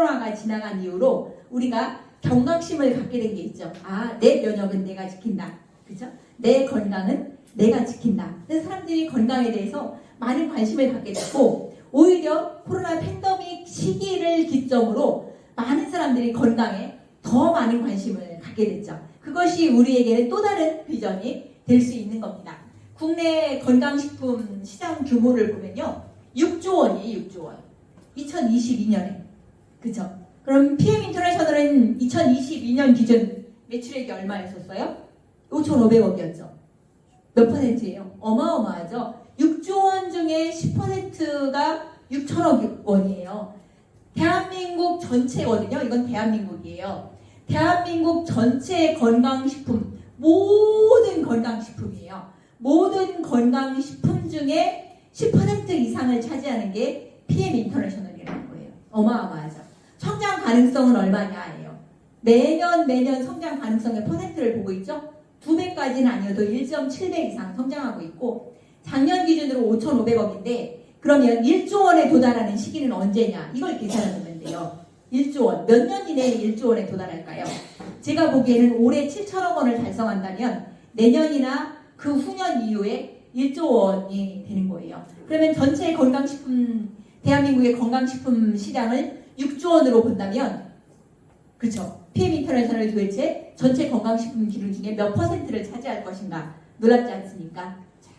코로나가 지나간 이후로 우리가 경각심을 갖게 된 게 있죠. 아, 내 면역은 내가 지킨다. 그죠? 내 건강은 내가 지킨다. 그래서 사람들이 건강에 대해서 많은 관심을 갖게 됐고, 오히려 코로나 팬데믹 시기를 기점으로 많은 사람들이 건강에 더 많은 관심을 갖게 됐죠. 그것이 우리에게는 또 다른 비전이 될 수 있는 겁니다. 국내 건강식품 시장 규모를 보면요, 6조 원이에요. 6조 원. 2022년에. 그죠? 그럼 PM 인터내셔널은 2022년 기준 매출액이 얼마였었어요? 5,500억이었죠. 몇 퍼센트예요? 어마어마하죠. 6조 원 중에 10%가 6천억 원이에요. 대한민국 전체거든요. 이건 대한민국이에요. 대한민국 전체 건강식품, 모든 건강식품이에요. 모든 건강식품 중에 10% 이상을 차지하는 게 PM 인터내셔널이라는 거예요. 어마어마하죠. 성장 가능성은 얼마냐예요. 매년 성장 가능성의 퍼센트를 보고 있죠. 2배까지는 아니어도 1.7배 이상 성장하고 있고, 작년 기준으로 5,500억인데 그러면 1조 원에 도달하는 시기는 언제냐? 이걸 계산하면 돼요. 1조 원. 몇 년 이내에 1조 원에 도달할까요? 제가 보기에는 올해 7천억 원을 달성한다면 내년이나 그 후년 이후에 1조 원이 되는 거예요. 그러면 전체 건강식품, 대한민국의 건강식품 시장을 6조 원으로 본다면, 그쵸? PM 인터내셔널이 도대체 전체 건강식품 기준 중에 몇 퍼센트를 차지할 것인가? 놀랍지 않습니까? 자,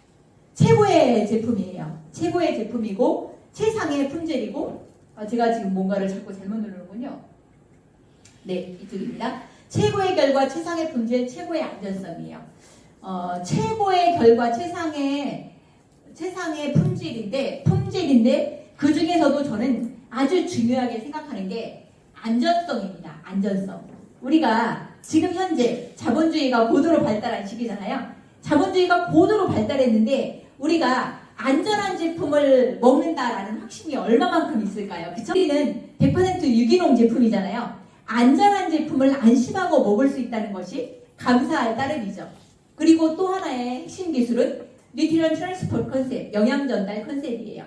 최고의 제품이에요. 최고의 제품이고 최상의 품질이고, 제가 지금 뭔가를 자꾸 잘못 누르는군요. 네, 이쪽입니다. 최고의 결과, 최상의 품질, 최고의 안전성이에요. 최고의 결과, 최상의 품질인데 그 중에서도 저는 아주 중요하게 생각하는 게 안전성입니다. 안전성. 우리가 지금 현재 자본주의가 고도로 발달한 시기잖아요. 자본주의가 고도로 발달했는데 우리가 안전한 제품을 먹는다라는 확신이 얼마만큼 있을까요? 그쵸? 우리는 100% 유기농 제품이잖아요. 안전한 제품을 안심하고 먹을 수 있다는 것이 감사할 따름이죠. 그리고 또 하나의 핵심 기술은 뉴트리션 트랜스포트 컨셉, 영양 전달 컨셉이에요.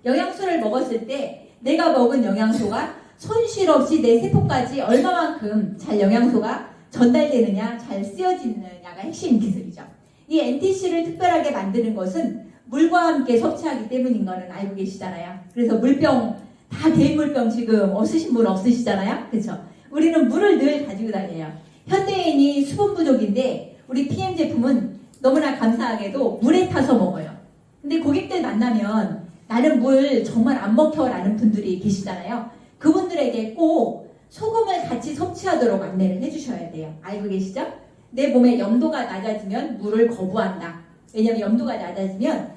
영양소를 먹었을 때 내가 먹은 영양소가 손실 없이 내 세포까지 얼마만큼 잘 영양소가 전달되느냐, 잘 쓰여지느냐가 핵심 기술이죠. 이 NTC를 특별하게 만드는 것은 물과 함께 섭취하기 때문인 거는 알고 계시잖아요. 그래서 물병, 다 개인 물병 지금 없으신 분 없으시잖아요. 그렇죠? 우리는 물을 늘 가지고 다녀요. 현대인이 수분 부족인데 우리 PM 제품은 너무나 감사하게도 물에 타서 먹어요. 근데 고객들 만나면 나는 물 정말 안 먹혀라는 분들이 계시잖아요. 그분들에게 꼭 소금을 같이 섭취하도록 안내를 해주셔야 돼요. 알고 계시죠? 내 몸의 염도가 낮아지면 물을 거부한다. 왜냐하면 염도가 낮아지면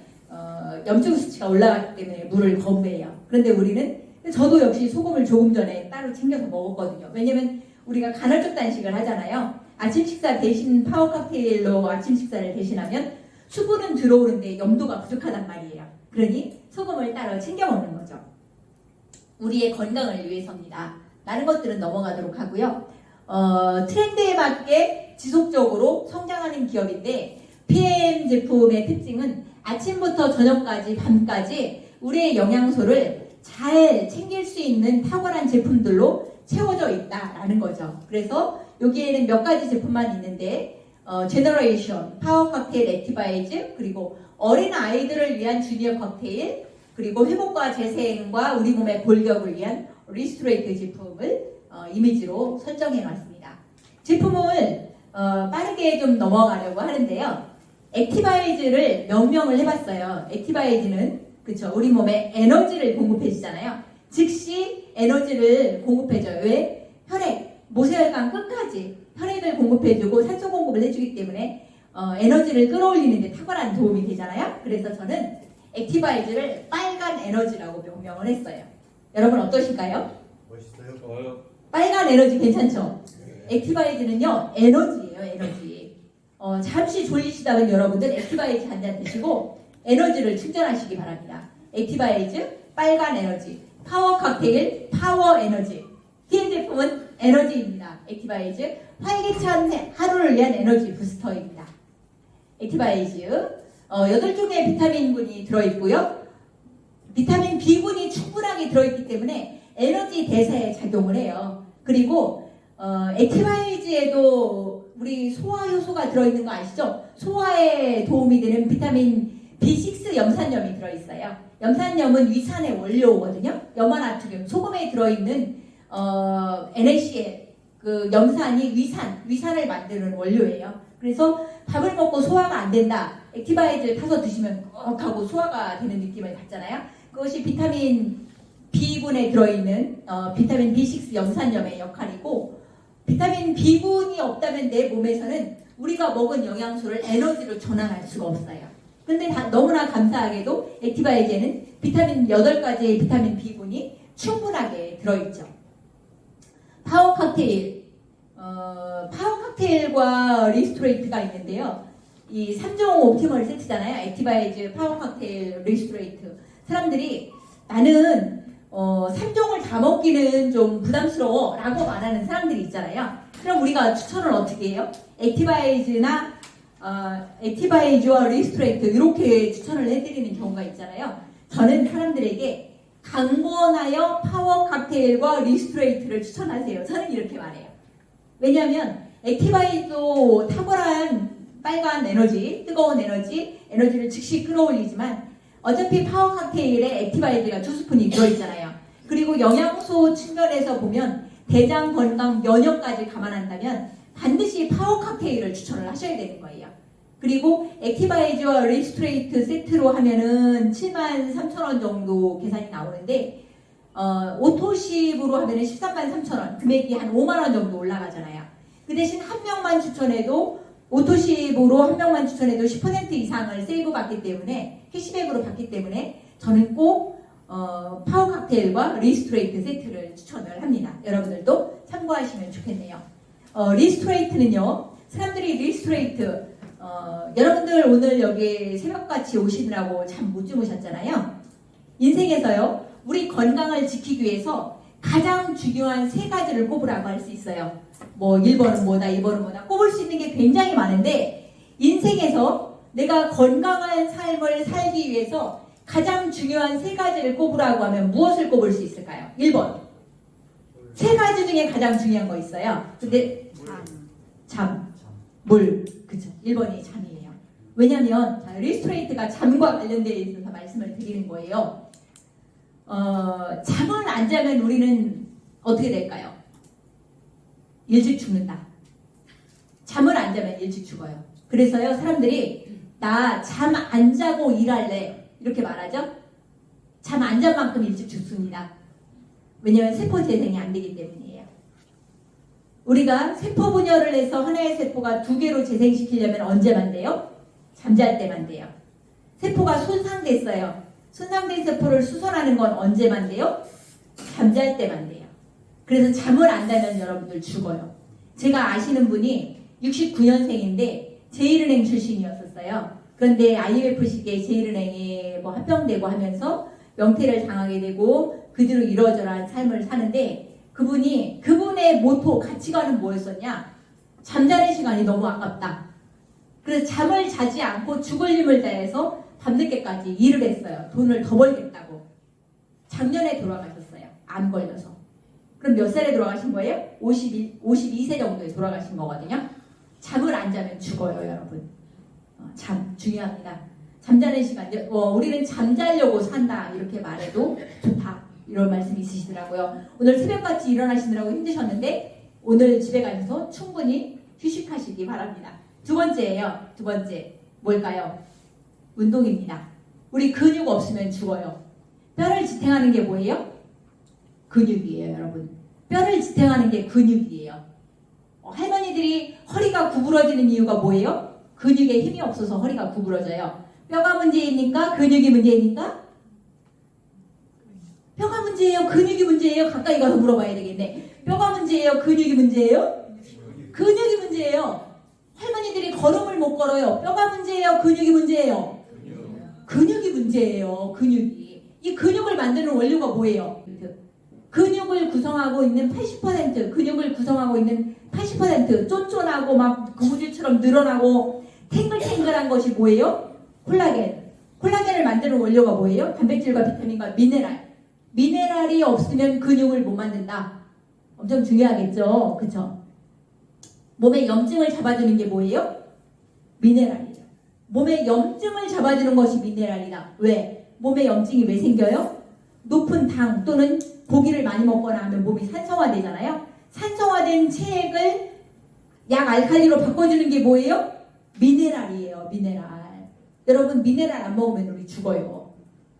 염증 수치가 올라가기 때문에 물을 거부해요. 그런데 우리는, 저도 역시 소금을 조금 전에 따로 챙겨서 먹었거든요. 왜냐면 우리가 간헐적 단식을 하잖아요. 아침 식사 대신 파워 칵테일로 아침 식사를 대신하면 수분은 들어오는데 염도가 부족하단 말이에요. 그러니 소금을 따로 챙겨 먹는 거죠. 우리의 건강을 위해서입니다. 라는 것들은 넘어가도록 하고요. 트렌드에 맞게 지속적으로 성장하는 기업인데, PM 제품의 특징은 아침부터 저녁까지 밤까지 우리의 영양소를 잘 챙길 수 있는 탁월한 제품들로 채워져 있다라는 거죠. 그래서 여기에는 몇 가지 제품만 있는데 제너레이션, 파워 칵테일 액티바이즈, 그리고 어린 아이들을 위한 주니어 칵테일, 그리고 회복과 재생과 우리 몸의 골격을 위한 리스토레이트 제품을 이미지로 설정해 놨습니다. 제품을 빠르게 좀 넘어가려고 하는데요. 액티바이즈를 명명을 해봤어요. 액티바이즈는, 그쵸, 우리 몸에 에너지를 공급해주잖아요. 즉시 에너지를 공급해줘요. 왜? 혈액, 모세혈관 끝까지 혈액을 공급해주고 산소 공급을 해주기 때문에 에너지를 끌어올리는 데 탁월한 도움이 되잖아요. 그래서 저는 액티바이즈를 빨간 에너지라고 명명을 했어요. 여러분 어떠실까요? 멋있어요. 빨간 에너지 괜찮죠? 액티바이즈는요, 에너지예요. 에너지. 잠시 졸리시다면 여러분들 액티바이즈 한 잔 드시고 에너지를 충전하시기 바랍니다. 액티바이즈, 빨간 에너지, 파워 칵테일, 파워 에너지. PM 제품은 에너지입니다. 액티바이즈, 활기찬 하루를 위한 에너지 부스터입니다. 액티바이즈, 8종의 비타민군이 들어있고요. 비타민 B군이 충분하게 들어있기 때문에 에너지 대사에 작용을 해요. 그리고 액티바이즈에도 우리 소화 효소가 들어있는 거 아시죠? 소화에 도움이 되는 비타민 B6 염산염이 들어있어요. 염산염은 위산의 원료거든요. 염화나트륨, 소금에 들어있는 NaCl 그 염산이 위산을 만드는 원료예요. 그래서 밥을 먹고 소화가 안 된다. 액티바이즈를 타서 드시면 꺽 하고 소화가 되는 느낌을 받잖아요. 그것이 비타민 B군에 들어있는 비타민 B6 염산염의 역할이고, 비타민 B군이 없다면 내 몸에서는 우리가 먹은 영양소를 에너지로 전환할 수가 없어요. 근데 너무나 감사하게도 액티바이즈에는 비타민 8가지의 비타민 B군이 충분하게 들어있죠. 파워 칵테일과 리스토레이트가 있는데요. 이 3종 옵티멀 세트잖아요. 액티바이즈, 파워 칵테일, 리스토레이트. 사람들이 나는 3종을 다 먹기는 좀 부담스러워 라고 말하는 사람들이 있잖아요. 그럼 우리가 추천을 어떻게 해요? 액티바이즈와 리스토레이트 이렇게 추천을 해드리는 경우가 있잖아요. 저는 사람들에게 강권하여 파워 칵테일과 리스토레이트를 추천하세요. 저는 이렇게 말해요. 왜냐하면 액티바이즈도 탁월한 빨간 에너지, 뜨거운 에너지를 즉시 끌어올리지만 어차피 파워 칵테일에 액티바이즈가 2스푼이 들어있잖아요. 그리고 영양소 측면에서 보면 대장 건강, 면역까지 감안한다면 반드시 파워 칵테일을 추천을 하셔야 되는 거예요. 그리고 액티바이즈와 리스토레이트 세트로 하면은 73,000원 정도 계산이 나오는데 오토십으로 하면은 133,000원, 금액이 한 5만원 정도 올라가잖아요. 그 대신 한 명만 추천해도 오토십으로 한 명만 추천해도 10% 이상을 세이브 받기 때문에, 캐시백으로 받기 때문에 저는 꼭 파워 칵테일과 리스토레이트 세트를 추천을 합니다. 여러분들도 참고하시면 좋겠네요. 리스토레이트는요, 사람들이 리스토레이트 여러분들 오늘 여기 새벽같이 오시느라고 잠 못 주무셨잖아요. 인생에서요, 우리 건강을 지키기 위해서 가장 중요한 3가지를 꼽으라고 할 수 있어요. 뭐 1번은 뭐다, 2번은 뭐다, 꼽을 수 있는 게 굉장히 많은데, 인생에서 내가 건강한 삶을 살기 위해서 가장 중요한 3가지를 꼽으라고 하면 무엇을 꼽을 수 있을까요? 1번. 3가지 중에 가장 중요한 거 있어요. 근데 잠, 물. 그쵸. 1번이 잠이에요. 왜냐면 리스토레이트가 잠과 관련되어 있어서 말씀을 드리는 거예요. 잠을 안 자면 우리는 어떻게 될까요? 일찍 죽는다. 잠을 안 자면 일찍 죽어요. 그래서요, 사람들이 나 잠 안 자고 일할래 이렇게 말하죠. 잠 안 잔 만큼 일찍 죽습니다. 왜냐면 세포 재생이 안 되기 때문이에요. 우리가 세포 분열을 해서 하나의 세포가 2개로 재생시키려면 언제만 돼요? 잠잘 때만 돼요. 세포가 손상됐어요. 손상된 세포를 수선하는 건 언제만 돼요? 잠잘 때만 돼요. 그래서 잠을 안 자면 여러분들 죽어요. 제가 아시는 분이 69년생인데 제1은행 출신이었었어요. 그런데 IMF식의 제1은행에 뭐 합병되고 하면서 명퇴를 당하게 되고 그 뒤로 이러저러한 삶을 사는데, 그분의 모토, 가치관은 뭐였었냐? 잠자는 시간이 너무 아깝다. 그래서 잠을 자지 않고 죽을 힘을 다해서 밤늦게까지 일을 했어요. 돈을 더 벌겠다고. 작년에 돌아가셨어요. 암 걸려서. 그럼 몇 살에 돌아가신 거예요? 52세 정도에 돌아가신 거거든요. 잠을 안 자면 죽어요, 여러분. 잠 중요합니다. 잠자는 시간, 우리는 잠자려고 산다 이렇게 말해도 좋다, 이런 말씀이 있으시더라고요. 오늘 새벽같이 일어나시느라고 힘드셨는데 오늘 집에 가셔서 충분히 휴식하시기 바랍니다. 2번째예요. 2번째 뭘까요? 운동입니다. 우리 근육 없으면 죽어요. 뼈를 지탱하는 게 뭐예요? 근육이에요, 여러분. 뼈를 지탱하는 게 근육이에요. 할머니들이 허리가 구부러지는 이유가 뭐예요? 근육에 힘이 없어서 허리가 구부러져요. 뼈가 문제입니까? 근육이 문제입니까? 뼈가 문제예요? 근육이 문제예요? 가까이 가서 물어봐야 되겠네. 뼈가 문제예요? 근육이 문제예요? 근육이 문제예요. 할머니들이 걸음을 못 걸어요. 뼈가 문제예요? 근육이 문제예요? 근육이 문제예요. 근육이. 이 근육을 만드는 원료가 뭐예요? 근육을 구성하고 있는 80%, 근육을 구성하고 있는 80% 쫀쫀하고 막 고무줄처럼 늘어나고 탱글탱글한 것이 뭐예요? 콜라겐. 콜라겐을 만드는 원료가 뭐예요? 단백질과 비타민과 미네랄. 미네랄이 없으면 근육을 못 만든다. 엄청 중요하겠죠. 그쵸? 몸의 염증을 잡아주는 게 뭐예요? 미네랄이에요. 몸의 염증을 잡아주는 것이 미네랄이다. 왜? 몸의 염증이 왜 생겨요? 높은 당 또는 고기를 많이 먹거나 하면 몸이 산성화되잖아요. 산성화된 체액을 약 알칼리로 바꿔주는 게 뭐예요? 미네랄이에요. 미네랄. 여러분 미네랄 안 먹으면 우리 죽어요.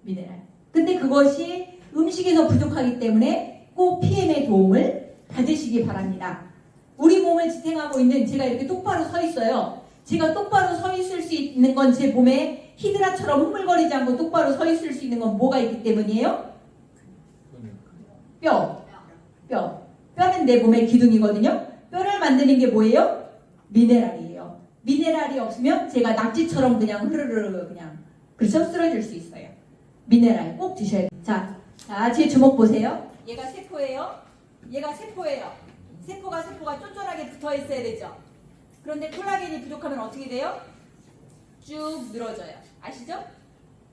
미네랄. 근데 그것이 음식에서 부족하기 때문에 꼭 PM의 도움을 받으시기 바랍니다. 우리 몸을 지탱하고 있는 제가 이렇게 똑바로 서 있어요. 제가 똑바로 서 있을 수 있는 건 제 몸에 히드라처럼 흐물거리지 않고 똑바로 서 있을 수 있는 건 뭐가 있기 때문이에요? 뼈. 뼈는 내 몸의 기둥이거든요. 뼈를 만드는 게 뭐예요? 미네랄이에요. 미네랄이 없으면 제가 낙지처럼 그냥 흐르르 그냥 그렇죠? 쓰러질 수 있어요. 미네랄 꼭 드셔야 돼요. 자, 제 주먹 보세요. 얘가 세포예요. 얘가 세포예요. 세포가 쫀쫀하게 붙어 있어야 되죠. 그런데 콜라겐이 부족하면 어떻게 돼요? 쭉 늘어져요. 아시죠?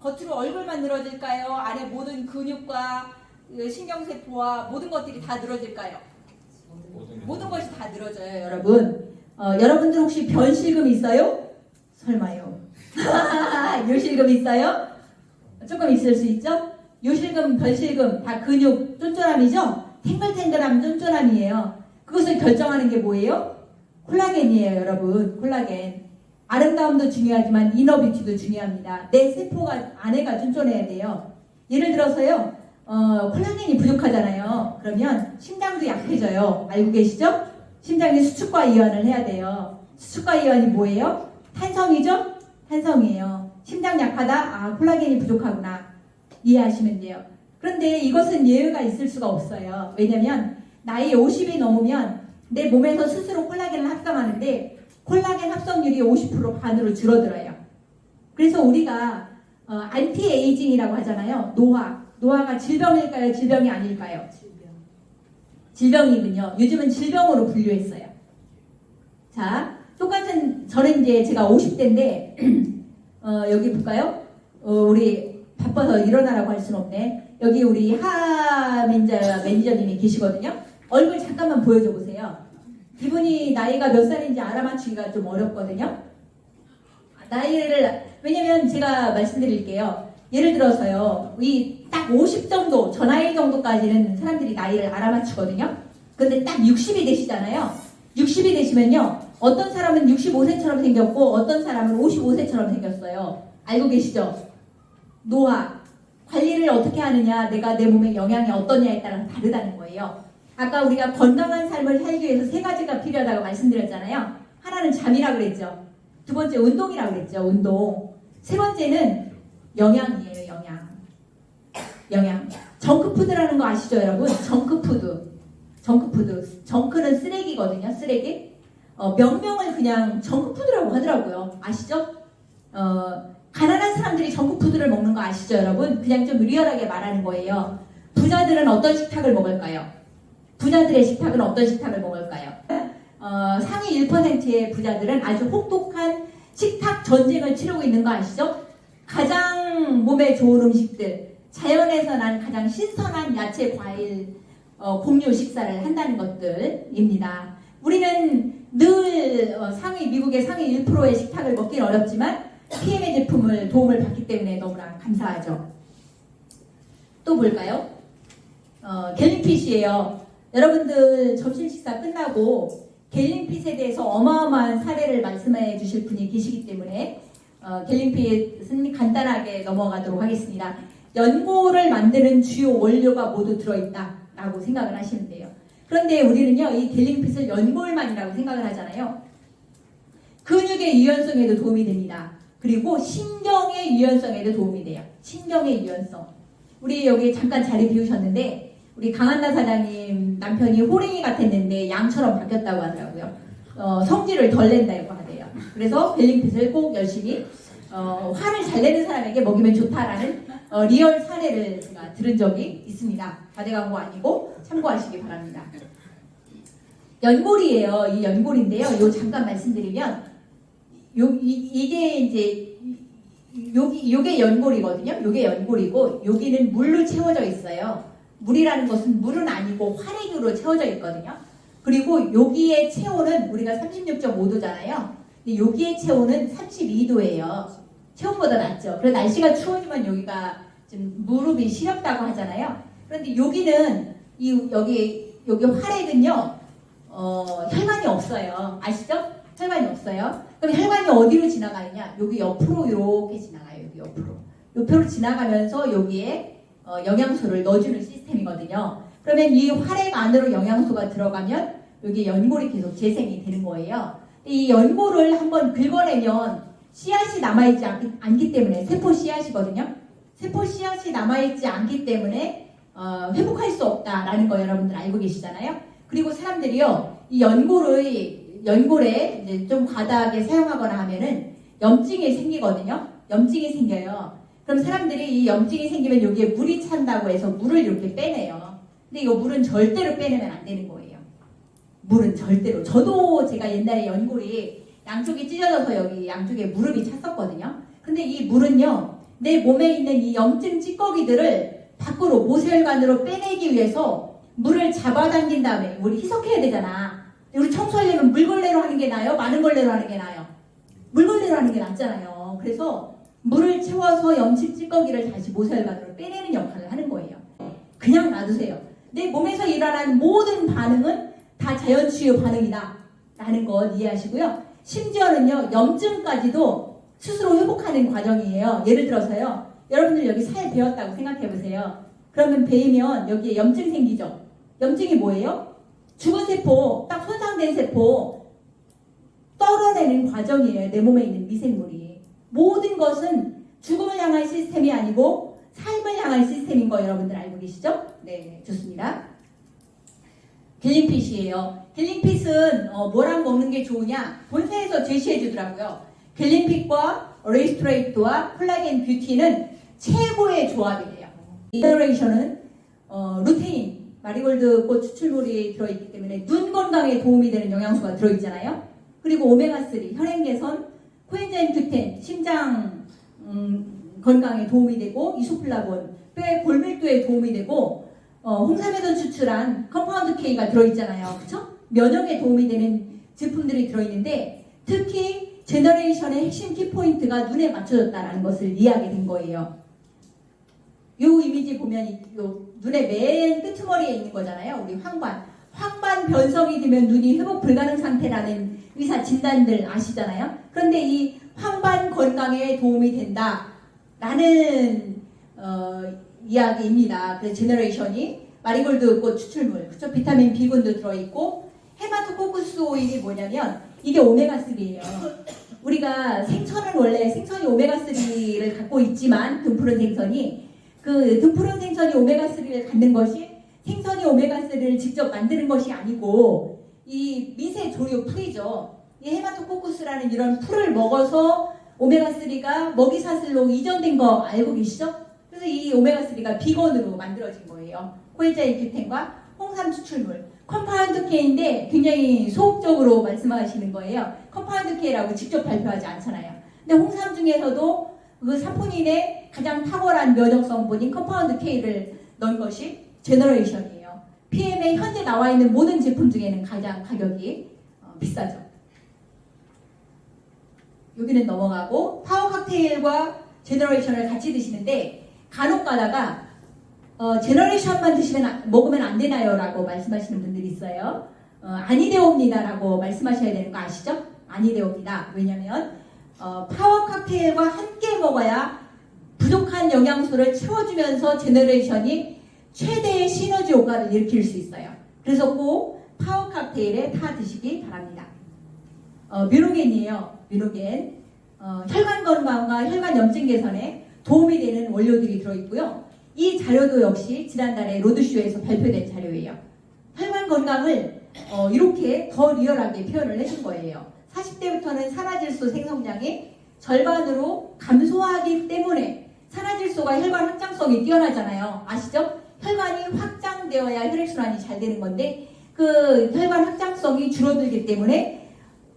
겉으로 얼굴만 늘어질까요? 안에 모든 근육과 신경세포와 모든 것들이 다 늘어질까요? 모든 것이 다 늘어져요, 여러분. 여러분들 혹시 변실금 있어요? 설마요. 요실금 있어요? 조금 있을 수 있죠? 요실금, 변실금 다 근육 쫀쫀함이죠? 탱글탱글함 쫀쫀함이에요. 그것을 결정하는 게 뭐예요? 콜라겐이에요, 여러분. 콜라겐. 아름다움도 중요하지만 이너뷰티도 중요합니다. 내 세포가 안에가 쫀쫀해야 돼요. 예를 들어서요. 콜라겐이 부족하잖아요. 그러면 심장도 약해져요. 알고 계시죠? 심장이 수축과 이완을 해야 돼요. 수축과 이완이 뭐예요? 탄성이죠? 탄성이에요. 심장 약하다? 콜라겐이 부족하구나. 이해하시면 돼요. 그런데 이것은 예외가 있을 수가 없어요. 왜냐면 나이 50이 넘으면 내 몸에서 스스로 콜라겐을 합성하는데 콜라겐 합성률이 50% 반으로 줄어들어요. 그래서 우리가 안티에이징이라고 하잖아요. 노화가 질병일까요? 질병이 아닐까요? 질병이군요. 요즘은 질병으로 분류했어요. 자, 똑같은 저는 이제 제가 50대인데 여기 볼까요? 우리 바빠서 일어나라고 할 수는 없네. 여기 우리 하민자 매니저님이 계시거든요. 얼굴 잠깐만 보여줘 보세요. 이분이 나이가 몇 살인지 알아맞추기가 좀 어렵거든요. 나이를 왜냐면 제가 말씀드릴게요. 예를 들어서요. 딱 50 정도, 저 나이 정도까지는 사람들이 나이를 알아맞추거든요. 근데 딱 60이 되시잖아요. 60이 되시면요. 어떤 사람은 65세처럼 생겼고 어떤 사람은 55세처럼 생겼어요. 알고 계시죠? 노화. 관리를 어떻게 하느냐, 내가 내 몸에 영향이 어떠냐에 따라 다르다는 거예요. 아까 우리가 건강한 삶을 살기 위해서 세 가지가 필요하다고 말씀드렸잖아요. 하나는 잠이라고 그랬죠. 두 번째 운동이라고 그랬죠. 운동. 세 번째는 영양이에요. 영양. 정크푸드라는 거 아시죠, 여러분? 정크푸드. 정크는 쓰레기거든요. 쓰레기. 명명을 그냥 정크푸드라고 하더라고요. 아시죠? 가난한 사람들이 정크푸드를 먹는 거 아시죠, 여러분? 그냥 좀 리얼하게 말하는 거예요. 부자들은 어떤 식탁을 먹을까요? 부자들의 식탁은 어떤 식탁을 먹을까요? 상위 1%의 부자들은 아주 혹독한 식탁 전쟁을 치르고 있는 거 아시죠? 가장 몸에 좋은 음식들, 자연에서 난 가장 신선한 야채, 과일, 공유 식사를 한다는 것들입니다. 우리는 늘 미국의 상위 1%의 식탁을 먹긴 어렵지만 PM의 제품을 도움을 받기 때문에 너무나 감사하죠. 또 볼까요? 갤린핏이에요. 여러분들 점심 식사 끝나고 갤린핏에 대해서 어마어마한 사례를 말씀해 주실 분이 계시기 때문에 갤린핏은 간단하게 넘어가도록 하겠습니다. 연골을 만드는 주요 원료가 모두 들어있다라고 생각을 하시면 돼요. 그런데 우리는요, 이 갤린핏을 연골만이라고 생각을 하잖아요. 근육의 유연성에도 도움이 됩니다. 그리고 신경의 유연성에도 도움이 돼요. 신경의 유연성. 우리 여기 잠깐 자리 비우셨는데 우리 강한나 사장님 남편이 호랭이 같았는데 양처럼 바뀌었다고 하더라고요. 성질을 덜 낸다고 하대요. 그래서 갤린핏을 꼭 열심히 화를 잘 내는 사람에게 먹이면 좋다라는 리얼 사례를 제가 들은 적이 있습니다. 과대 광고 아니고 참고하시기 바랍니다. 연골이에요. 이 연골인데요. 요 잠깐 말씀드리면 이게 이제 요게 연골이거든요. 요게 연골이고 여기는 물로 채워져 있어요. 물이라는 것은 물은 아니고 활액으로 채워져 있거든요. 그리고 여기의 체온은 우리가 36.5도잖아요. 근데 여기의 체온은 32도예요. 체온보다 낮죠. 그래서 날씨가 추워지면 여기가 좀 무릎이 시렵다고 하잖아요. 그런데 여기는 여기 활액은요 혈관이 없어요. 아시죠? 혈관이 없어요. 그럼 혈관이 어디로 지나가느냐? 여기 옆으로 이렇게 지나가요. 여기 옆으로 지나가면서 여기에 영양소를 넣어주는 시스템이거든요. 그러면 이 활액 안으로 영양소가 들어가면 여기 연골이 계속 재생이 되는 거예요. 이 연골을 한번 긁어내면 씨앗이 남아있지 않기 때문에 세포 씨앗이거든요. 세포 씨앗이 남아있지 않기 때문에 회복할 수 없다라는 거 여러분들 알고 계시잖아요. 그리고 사람들이요 이 연골에 이제 좀 과다하게 사용하거나 하면은 염증이 생기거든요. 염증이 생겨요. 그럼 사람들이 이 염증이 생기면 여기에 물이 찬다고 해서 물을 이렇게 빼내요. 근데 이 물은 절대로 빼내면 안 되는 거예요. 물은 절대로. 저도 제가 옛날에 연골이 양쪽이 찢어져서 여기 양쪽에 무릎이 찼었거든요. 근데 이 물은요 내 몸에 있는 이 염증 찌꺼기들을 밖으로 모세혈관으로 빼내기 위해서 물을 잡아당긴 다음에 우리 희석해야 되잖아. 우리 청소하려면 물걸레로 하는 게 나아요? 마른 걸레로 하는 게 나아요? 물걸레로 하는 게 낫잖아요. 그래서 물을 채워서 염증 찌꺼기를 다시 모세혈관으로 빼내는 역할을 하는 거예요. 그냥 놔두세요. 내 몸에서 일어나는 모든 반응은 다 자연치유 반응이다 라는 거 이해하시고요. 심지어는요 염증까지도 스스로 회복하는 과정이에요. 예를 들어서요 여러분들 여기 살 베었다고 생각해보세요. 그러면 베이면 여기에 염증 생기죠. 염증이 뭐예요? 죽은 세포, 딱 손상된 세포 떨어내는 과정이에요. 내 몸에 있는 미생물이. 모든 것은 죽음을 향한 시스템이 아니고 삶을 향한 시스템인 거 여러분들 알고 계시죠? 네, 좋습니다. 갤린핏이에요. 갤린핏은 뭐랑 먹는 게 좋으냐? 본사에서 제시해 주더라고요. 갤린핏과 레이스트레이트와 콜라겐 뷰티는 최고의 조합이래요. 이 제너레이션은 루테인, 마리골드 꽃 추출물이 들어있기 때문에 눈 건강에 도움이 되는 영양소가 들어있잖아요. 그리고 오메가3, 혈액 개선, 코엔자임 Q10, 심장 건강에 도움이 되고 이소플라본, 뼈의 골밀도에 도움이 되고 홍삼에서 추출한 컴파운드 K가 들어있잖아요. 그쵸? 면역에 도움이 되는 제품들이 들어있는데 특히 제너레이션의 핵심 키포인트가 눈에 맞춰졌다는 것을 이해하게 된 거예요. 이 이미지 보면 요 눈의 맨 끄트머리에 있는 거잖아요. 우리 황반 변성이 되면 눈이 회복 불가능 상태라는 의사 진단들 아시잖아요. 그런데 이 황반 건강에 도움이 된다라는 이야기입니다. 그래서 제너레이션이 마리골드 꽃 추출물, 그쵸? 비타민 B군도 들어있고 헤마토코쿠스 오일이 뭐냐면 이게 오메가3예요. 우리가 원래 생선이 오메가3를 갖고 있지만 등푸른 생선이 그 등푸른 생선이 오메가3를 갖는 것이 생선이 오메가3를 직접 만드는 것이 아니고 이 미세 조류 풀이죠. 이 헤마토코쿠스라는 이런 풀을 먹어서 오메가3가 먹이사슬로 이전된 거 알고 계시죠? 그래서 이 오메가3가 비건으로 만들어진 거예요. 코엔자임 Q10과 홍삼 추출물. 컴파운드 K인데 굉장히 소극적으로 말씀하시는 거예요. 컴파운드 K라고 직접 발표하지 않잖아요. 근데 홍삼 중에서도 그 사포닌의 가장 탁월한 면역 성분인 컴파운드 K를 넣은 것이 제너레이션이에요. PM에 현재 나와 있는 모든 제품 중에는 가장 가격이 비싸죠. 여기는 넘어가고 파워 칵테일과 제너레이션을 같이 드시는데 간혹 가다가 제너레이션만 먹으면 안 되나요? 라고 말씀하시는 분들이 있어요. 아니되옵니다 라고 말씀하셔야 되는 거 아시죠? 아니되옵니다. 왜냐면 파워 칵테일과 함께 먹어야 부족한 영양소를 채워주면서 제너레이션이 최대의 시너지 효과를 일으킬 수 있어요. 그래서 꼭 파워 칵테일에 타 드시기 바랍니다. 뮤노겐이에요. 뮤노겐. 혈관 건강과 혈관 염증 개선에 도움이 되는 원료들이 들어있고요. 이 자료도 역시 지난달에 로드쇼에서 발표된 자료예요. 혈관 건강을 이렇게 더 리얼하게 표현을 해준 거예요. 40대부터는 산화질소 생성량이 절반으로 감소하기 때문에 산화질소가 혈관 확장성이 뛰어나잖아요. 아시죠? 혈관이 확장되어야 혈액순환이 잘 되는 건데 그 혈관 확장성이 줄어들기 때문에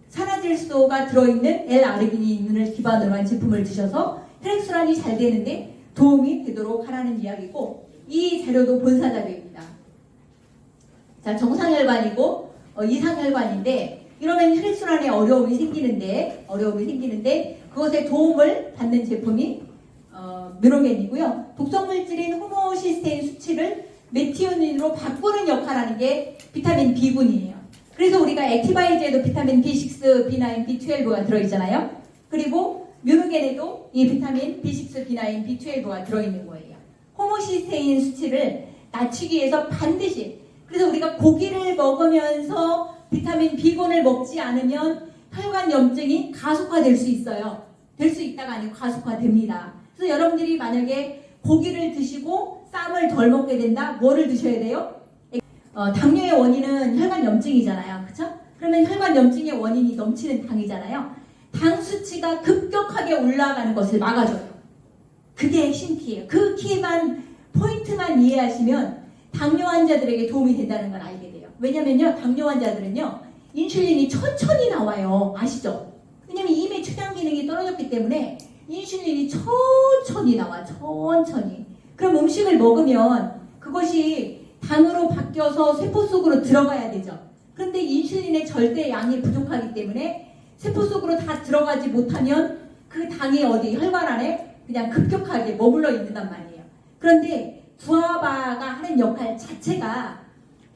산화질소가 들어있는 L-아르기닌을 기반으로 한 제품을 드셔서 혈액순환이 잘 되는데 도움이 되도록 하라는 이야기고, 이 자료도 본사 자료입니다. 자, 정상혈관이고 이상혈관인데, 이러면 혈액순환에 어려움이 생기는데 그것에 도움을 받는 제품이 뮤노겐이고요. 독성물질인 호모시스테인 수치를 메티오닌으로 바꾸는 역할을 하는 게 비타민 B군이에요. 그래서 우리가 액티바이즈에도 비타민 B6, B9, B12가 들어있잖아요. 그리고 뮤노겐에도 이 비타민 B6, B9, B12가 들어있는 거예요. 호모시스테인 수치를 낮추기 위해서 반드시, 그래서 우리가 고기를 먹으면서 비타민 B군을 먹지 않으면 혈관 염증이 가속화될 수 있어요. 될 수 있다가 아니고 가속화됩니다. 그래서 여러분들이 만약에 고기를 드시고 쌈을 덜 먹게 된다, 뭐를 드셔야 돼요? 당뇨의 원인은 혈관 염증이잖아요. 그쵸? 그러면 혈관 염증의 원인이 넘치는 당이잖아요. 당 수치가 급격하게 올라가는 것을 막아줘요. 그게 핵심 키예요. 그 키만, 포인트만 이해하시면 당뇨 환자들에게 도움이 된다는 걸 알게 돼요. 왜냐면요, 당뇨 환자들은요, 인슐린이 천천히 나와요. 아시죠? 왜냐면 이미 췌장 기능이 떨어졌기 때문에 인슐린이 천천히 나와. 천천히. 그럼 음식을 먹으면 그것이 당으로 바뀌어서 세포 속으로 들어가야 되죠. 그런데 인슐린의 절대 양이 부족하기 때문에 세포 속으로 다 들어가지 못하면 그 당이 어디 혈관 안에 그냥 급격하게 머물러 있는단 말이에요. 그런데 구아바가 하는 역할 자체가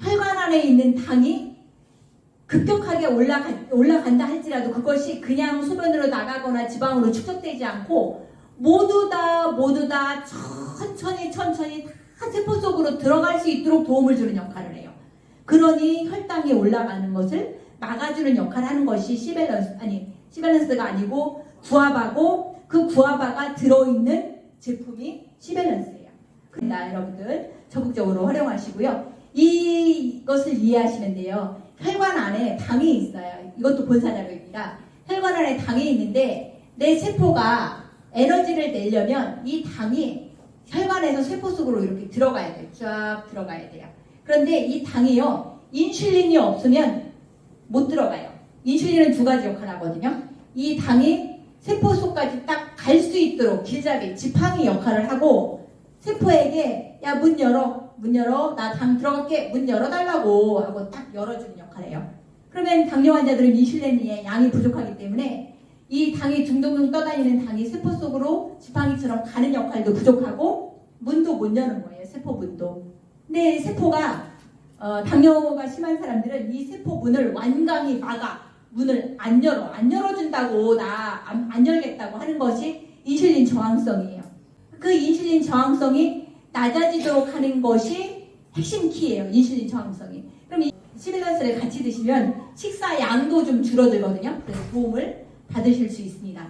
혈관 안에 있는 당이 급격하게 올라간다 할지라도 그것이 그냥 소변으로 나가거나 지방으로 축적되지 않고 모두 다 천천히 다 세포 속으로 들어갈 수 있도록 도움을 주는 역할을 해요. 그러니 혈당이 올라가는 것을 막아주는 역할을 하는 것이 시밸런스가 아니고 구아바고, 그 구아바가 들어있는 제품이 시밸런스예요. 그러니까 여러분들 적극적으로 활용하시고요. 이것을 이해하시면 돼요. 혈관 안에 당이 있어요. 이것도 본사자료입니다. 혈관 안에 당이 있는데 내 세포가 에너지를 내려면 이 당이 혈관에서 세포 속으로 이렇게 들어가야 돼요. 쫙 들어가야 돼요. 그런데 이 당이요, 인슐린이 없으면 못 들어가요. 인슐린은 두 가지 역할을 하거든요. 이 당이 세포 속까지 딱 갈 수 있도록 길잡이, 지팡이 역할을 하고, 세포에게 야 문 열어 나 당 들어갈게, 문 열어달라고 하고 딱 열어주는 역할을 해요. 그러면 당뇨 환자들은 인슐린의 양이 부족하기 때문에 이 당이 둥둥둥 떠다니는 당이 세포 속으로 지팡이처럼 가는 역할도 부족하고 문도 못 여는 거예요. 세포 문도. 근데 세포가 당뇨가 심한 사람들은 이 세포 문을 완강히 막아. 문을 안 열어준다고, 나 안 열겠다고 하는 것이 인슐린 저항성이에요. 그 인슐린 저항성이 낮아지도록 하는 것이 핵심 키예요. 인슐린 저항성이. 그럼 이 시밸런스를 같이 드시면 식사 양도 좀 줄어들거든요. 그래서 도움을 받으실 수 있습니다.